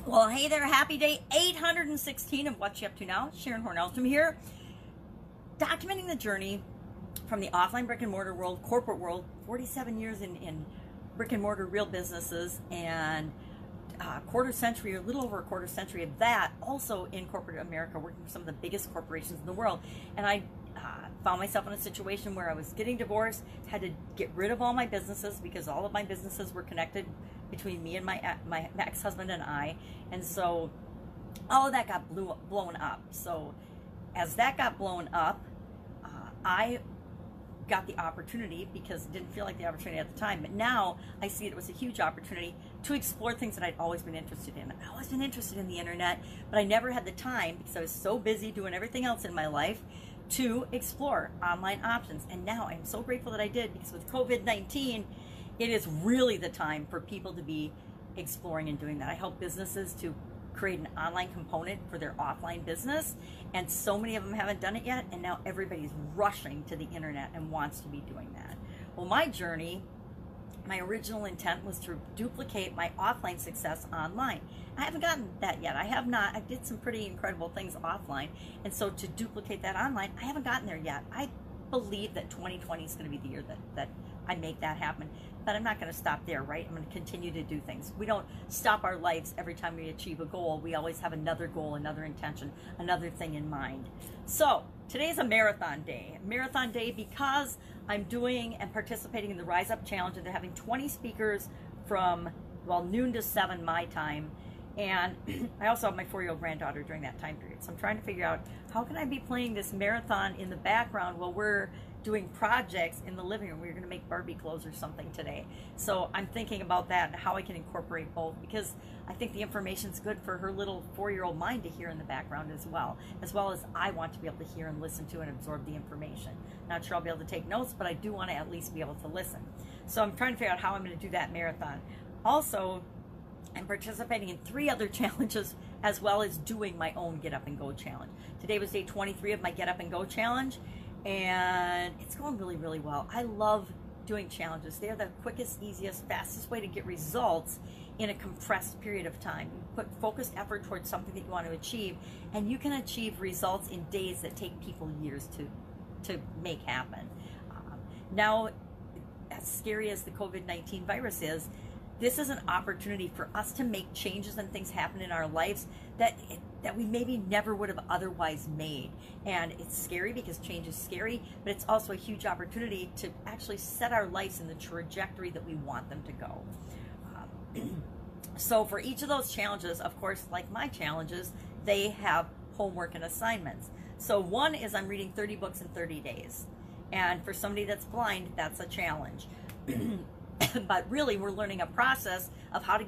Well, hey there, happy day 816 of What You Up To Now. Sharon Horne-Ellstrom here, documenting the journey from the offline brick and mortar world, corporate world, 47 years in brick and mortar real businesses, and a quarter century, or a little over a quarter century of that, also in corporate America, working for some of the biggest corporations in the world. And I found myself in a situation where I was getting divorced, had to get rid of all my businesses because all of my businesses were connected between me and my ex-husband and I. And so all of that got blown up. So as that got blown up, I got the opportunity, because it didn't feel like the opportunity at the time, but now I see it was a huge opportunity to explore things that I'd always been interested in. I've always been interested in the internet, but I never had the time because I was so busy doing everything else in my life to explore online options. And now I'm so grateful that I did, because with COVID-19, it is really the time for people to be exploring and doing that. I help businesses to create an online component for their offline business, and so many of them haven't done it yet, and now everybody's rushing to the internet and wants to be doing that. Well, my journey, my original intent was to duplicate my offline success online. I haven't gotten that yet. I have not. I did some pretty incredible things offline, and so to duplicate that online, I haven't gotten there yet. I believe that 2020 is going to be the year that I make that happen. But I'm not going to stop there, right? I'm going to continue to do things. We don't stop our lives every time we achieve a goal. We always have another goal, another intention, another thing in mind. So today is a marathon day. Marathon day because I'm doing and participating in the Rise Up Challenge, and they're having 20 speakers from, well, noon to 7 my time. And I also have my 4-year-old granddaughter during that time period. So I'm trying to figure out, how can I be playing this marathon in the background while we're doing projects in the living room? We're going to make Barbie clothes or something today. So I'm thinking about that and how I can incorporate both, because I think the information's good for her little 4-year-old mind to hear in the background as well as I want to be able to hear and listen to and absorb the information. Not sure I'll be able to take notes, but I do want to at least be able to listen. So I'm trying to figure out how I'm going to do that marathon. Also, I'm participating in 3 other challenges, as well as doing my own Get Up and Go challenge. Today was day 23 of my Get Up and Go challenge, and it's going really, really well. I love doing challenges. They're the quickest, easiest, fastest way to get results in a compressed period of time. You put focused effort towards something that you want to achieve, and you can achieve results in days that take people years to make happen. Now, as scary as the COVID-19 virus is, this is an opportunity for us to make changes and things happen in our lives that we maybe never would have otherwise made. And it's scary because change is scary, but it's also a huge opportunity to actually set our lives in the trajectory that we want them to go. So for each of those challenges, of course, like my challenges, they have homework and assignments. So one is I'm reading 30 books in 30 days. And for somebody that's blind, that's a challenge. But really, we're learning a process of how to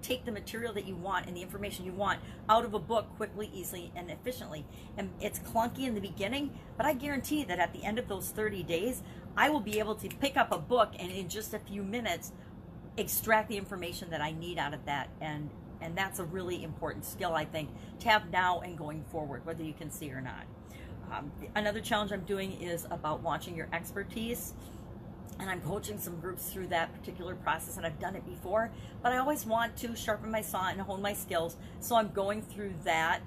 take the material that you want and the information you want out of a book quickly, easily, and efficiently. And it's clunky in the beginning, but I guarantee that at the end of those 30 days, I will be able to pick up a book and in just a few minutes extract the information that I need out of that. And that's a really important skill, I think, to have now and going forward, whether you can see or not. Another challenge I'm doing is about launching your expertise. And I'm coaching some groups through that particular process, and I've done it before, but I always want to sharpen my saw and hone my skills. So I'm going through that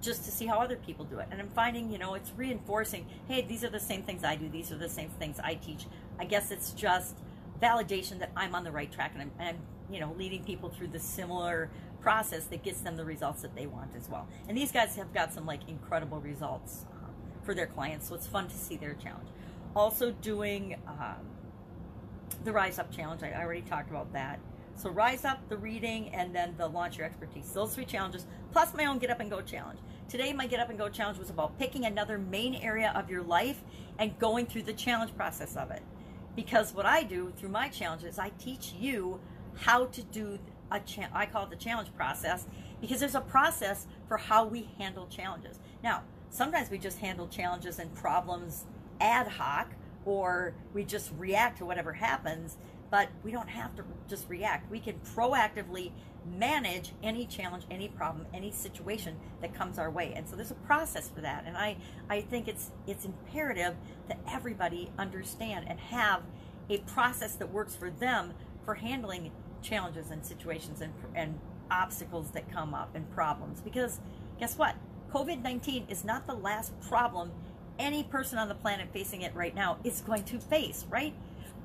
just to see how other people do it. And I'm finding, it's reinforcing, hey, these are the same things I do. These are the same things I teach. I guess it's just validation that I'm on the right track, and I'm leading people through the similar process that gets them the results that they want as well. And these guys have got some incredible results for their clients. So it's fun to see their challenge. Also doing the Rise Up Challenge. I already talked about that. So Rise Up, the reading, and then the Launch Your Expertise. Those 3 challenges, plus my own Get Up and Go challenge. Today, my Get Up and Go challenge was about picking another main area of your life and going through the challenge process of it. Because what I do through my challenges, I teach you how to do I call it the challenge process, because there's a process for how we handle challenges. Now, sometimes we just handle challenges and problems ad hoc, or we just react to whatever happens, but we don't have to just react. We can proactively manage any challenge, any problem, any situation that comes our way. And so there's a process for that. And I think it's imperative that everybody understand and have a process that works for them for handling challenges and situations and obstacles that come up and problems. Because guess what? COVID-19 is not the last problem any person on the planet facing it right now is going to face, right?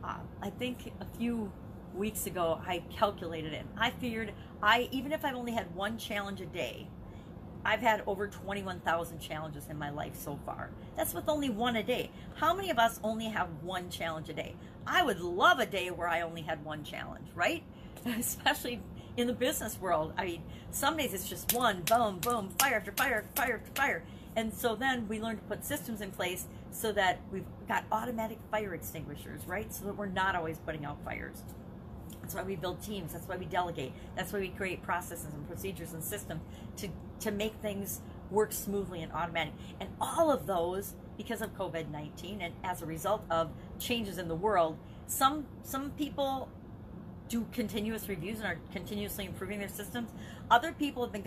I think a few weeks ago I calculated it. I figured even if I've only had one challenge a day, I've had over 21,000 challenges in my life so far. That's with only one a day. How many of us only have one challenge a day? I would love a day where I only had one challenge, right? Especially in the business world. I mean, some days it's just one, boom, boom, fire after fire, fire after fire. And so then we learn to put systems in place so that we've got automatic fire extinguishers, right? So that we're not always putting out fires. That's why we build teams. That's why we delegate. That's why we create processes and procedures and systems to make things work smoothly and automatic. And all of those, because of COVID-19 and as a result of changes in the world, some people do continuous reviews and are continuously improving their systems. Other people have been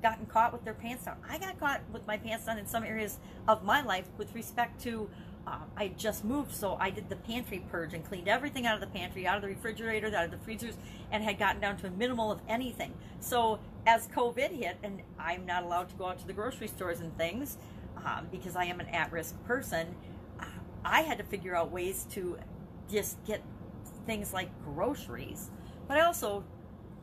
gotten caught with their pants down. I got caught with my pants down in some areas of my life with respect to I just moved, so I did the pantry purge and cleaned everything out of the pantry, out of the refrigerator, out of the freezers, and had gotten down to a minimal of anything. So as COVID hit, and I'm not allowed to go out to the grocery stores and things because I am an at-risk person, I had to figure out ways to just get things like groceries. But I also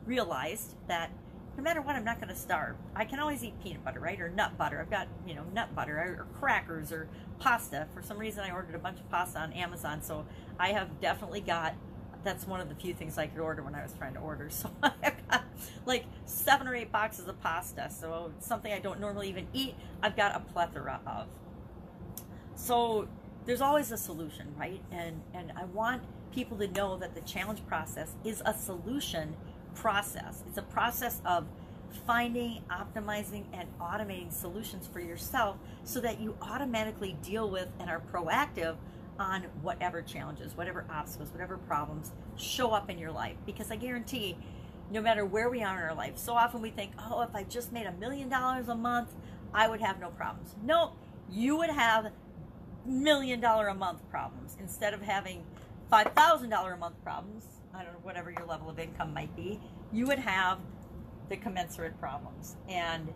realized that no matter what, I'm not going to starve. I can always eat peanut butter, right? Or nut butter. I've got, nut butter or crackers or pasta. For some reason, I ordered a bunch of pasta on Amazon. So I have definitely got, that's one of the few things I could order when I was trying to order. So I've got like 7 or 8 boxes of pasta. So it's something I don't normally even eat. I've got a plethora of. So there's always a solution, right? And I want people to know that the challenge process is a solution process. It's a process of finding, optimizing, and automating solutions for yourself so that you automatically deal with and are proactive on whatever challenges, whatever obstacles, whatever problems show up in your life. Because I guarantee, no matter where we are in our life, so often we think, oh, if I just made $1 million a month, I would have no problems. No, you would have $1 million a month problems instead of having $5,000 a month problems. I don't know, whatever your level of income might be, you would have the commensurate problems. And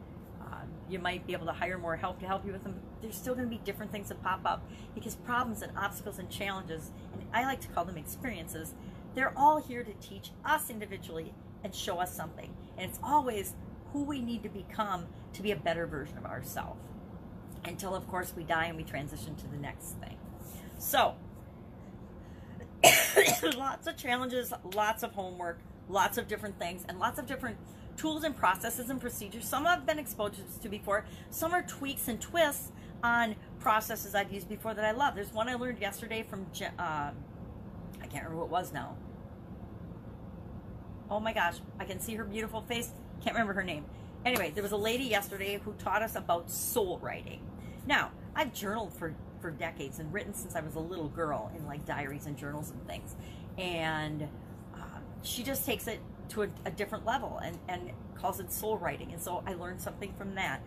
you might be able to hire more help to help you with them. There's still going to be different things that pop up because problems and obstacles and challenges, and I like to call them experiences, they're all here to teach us individually and show us something. And it's always who we need to become to be a better version of ourselves. Until, of course, we die and we transition to the next thing. So, lots of challenges, lots of homework, lots of different things, and lots of different tools and processes and procedures. Some I've been exposed to before. Some are tweaks and twists on processes I've used before that I love. There's one I learned yesterday from, I can't remember what it was now. Oh my gosh, I can see her beautiful face. Can't remember her name. Anyway, there was a lady yesterday who taught us about soul writing. Now, I've journaled for decades and written since I was a little girl in like diaries and journals and things. And she just takes it to a different level and calls it soul writing. And so I learned something from that.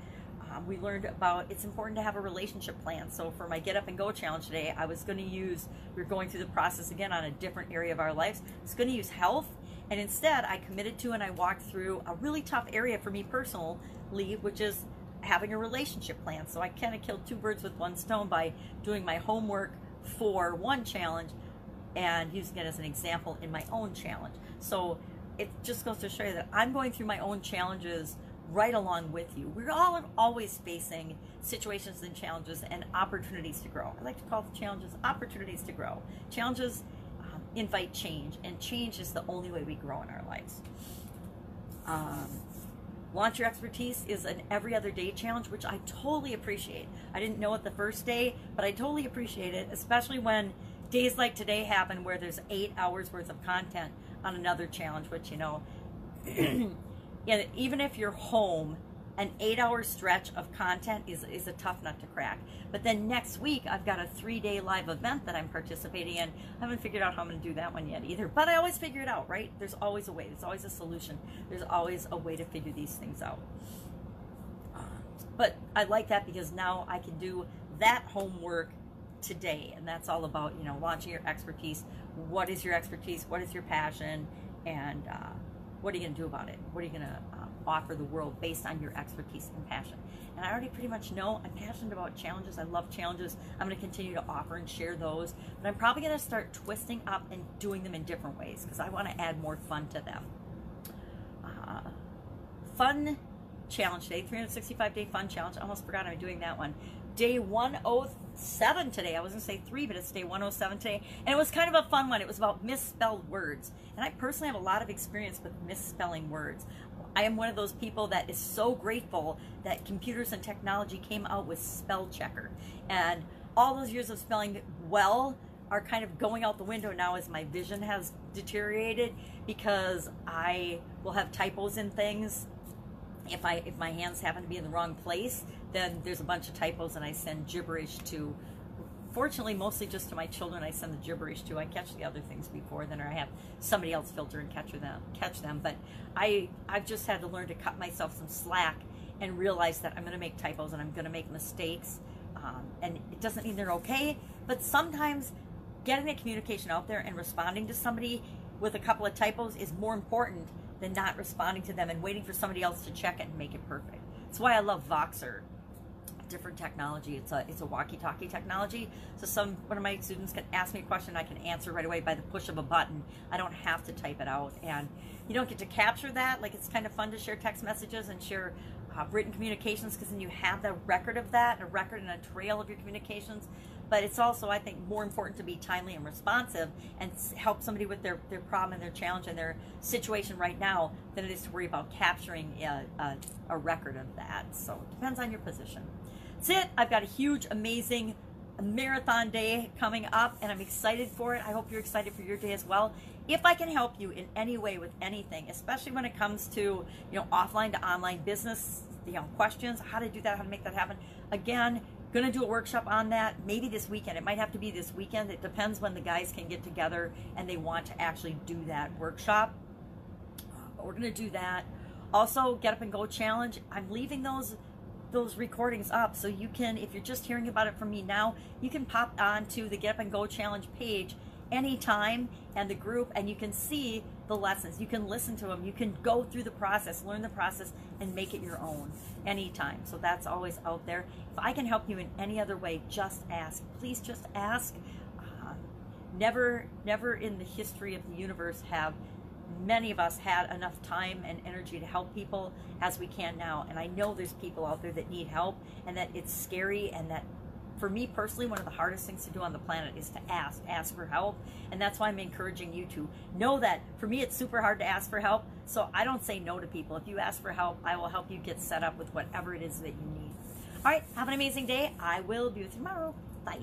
We learned about it's important to have a relationship plan. So for my Get Up and Go challenge today, I was going to use, we're going through the process again on a different area of our lives. I was going to use health. And instead I committed to and I walked through a really tough area for me personally, which is having a relationship plan. So I kind of killed 2 birds with 1 stone by doing my homework for one challenge and using it as an example in my own challenge. So it just goes to show you that I'm going through my own challenges right along with you. We're all always facing situations and challenges and opportunities to grow. I like to call the challenges opportunities to grow. Challenges invite change, and change is the only way we grow in our lives. Launch Your Expertise is an every other day challenge, which I totally appreciate. I didn't know it the first day, but I totally appreciate it, especially when days like today happen where there's 8 hours worth of content on another challenge, which, yeah, even if you're home, an 8-hour stretch of content is a tough nut to crack. But then next week, I've got a 3-day live event that I'm participating in. I haven't figured out how I'm going to do that one yet either. But I always figure it out, right? There's always a way. There's always a solution. There's always a way to figure these things out. But I like that because now I can do that homework today. And that's all about, launching your expertise. What is your expertise? What is your passion? And what are you going to do about it? What are you going to offer the world based on your expertise and passion? And I already pretty much know I'm passionate about challenges. I love challenges. I'm going to continue to offer and share those, but I'm probably going to start twisting up and doing them in different ways because I want to add more fun to them. Fun challenge day, 365-day fun challenge. I almost forgot I'm doing that one. Day 107 today. I was going to say 3, but it's day 107 today. And it was kind of a fun one. It was about misspelled words. And I personally have a lot of experience with misspelling words. I am one of those people that is so grateful that computers and technology came out with spell checker. And all those years of spelling well are kind of going out the window now as my vision has deteriorated, because I will have typos in things. If my hands happen to be in the wrong place, then there's a bunch of typos and I send gibberish to, fortunately mostly just to my children, I send the gibberish to. I catch the other things before then, or I have somebody else filter and catch them. But I've just had to learn to cut myself some slack and realize that I'm going to make typos and I'm going to make mistakes. And it doesn't mean they're okay, but sometimes getting the communication out there and responding to somebody with a couple of typos is more important than not responding to them and waiting for somebody else to check it and make it perfect. That's why I love Voxer, different technology. It's a walkie-talkie technology. So one of my students can ask me a question, I can answer right away by the push of a button. I don't have to type it out, and you don't get to capture that. Like, it's kind of fun to share text messages and share written communications, because then you have the record of that, a record and a trail of your communications. But it's also, I think, more important to be timely and responsive and help somebody with their problem and their challenge and their situation right now than it is to worry about capturing a record of that. So it depends on your position. That's it. I've got a huge, amazing marathon day coming up, and I'm excited for it. I hope you're excited for your day as well. If I can help you in any way with anything, especially when it comes to, offline to online business, questions, how to do that, how to make that happen. Again, going to do a workshop on that maybe this weekend. It might have to be this weekend. It depends when the guys can get together and they want to actually do that workshop. But we're going to do that. Also, Get Up and Go Challenge. I'm leaving those recordings up, so you can, if you're just hearing about it from me now, you can pop onto the Get Up and Go Challenge page anytime and the group, and you can see the lessons. You can listen to them. You can go through the process, learn the process, and make it your own anytime. So that's always out there. If I can help you in any other way, just ask. Please just ask. Never in the history of the universe have many of us had enough time and energy to help people as we can now. And I know there's people out there that need help, and that it's scary, and that for me personally, one of the hardest things to do on the planet is to ask for help. And that's why I'm encouraging you to know that for me, it's super hard to ask for help. So I don't say no to people. If you ask for help, I will help you get set up with whatever it is that you need. All right, have an amazing day. I will be with you tomorrow. Bye.